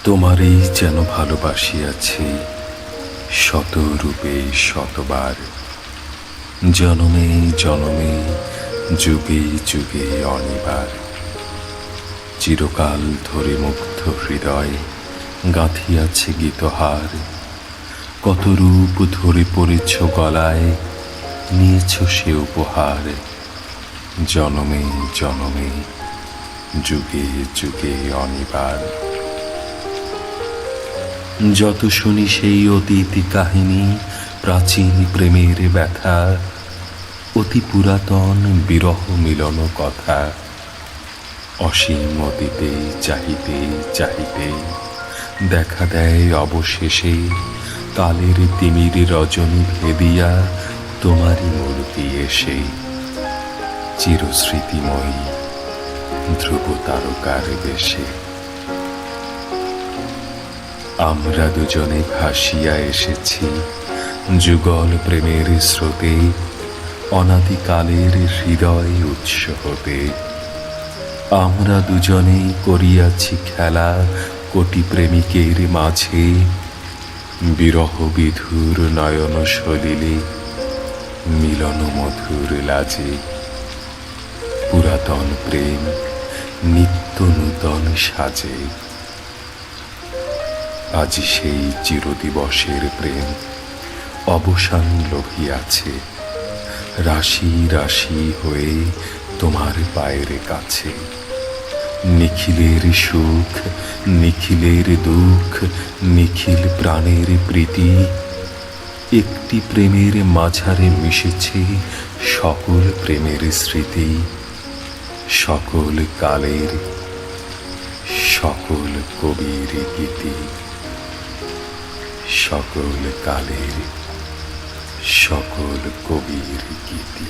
তোমারই যেন ভালোবাসিয়াছি শত রূপে শতবার, জনমে জনমে যুগে যুগে অনিবার। চিরকাল ধরে মুগ্ধ হৃদয় গাঁথিয়াছে গীতহার, কত রূপ ধরে পড়েছ গলায়, নিয়েছ সে উপহার। জনমে জনমে যুগে যুগে অনিবার। যত শুনি সেই অতীত কাহিনী, প্রাচীন প্রেমের ব্যথা, অতি পুরাতন বিরহ মিলন কথা। অসীম অতীতে চাহিতে চাহিতে দেখা দেয় অবশেষে কালের তিমির রজনী ভেদিয়া তোমারই মূর্তি এসে। চিরস্মৃতিময়ী ধ্রুব তারকার বেশে আমরা দুজনে ভাসিয়া এসেছি যুগল প্রেমের স্রোতে, অনাদিকালের হৃদয় উৎস হতে। আমরা দুজনেই করিয়াছি খেলা কোটি প্রেমিকের মাঝে, বিরহ বিধুর নয়ন সলিলে মিলন মধুর লাজে। পুরাতন প্রেম নিত্য নূতন সাজে, আজ সেই চিরদিবসের প্রেম অবসান লভিয়াছে, রাশি রাশি হয়ে তোমার পায়ের কাছে। নিখিলের সুখ নিখিলের দুঃখ নিখিল প্রাণের প্রীতি, একটি প্রেমের মাঝারে মিশেছে সকল প্রেমের স্মৃতি। সকল কালের সকল কবির গীতি, সকল কালের সকল কবির গীতি।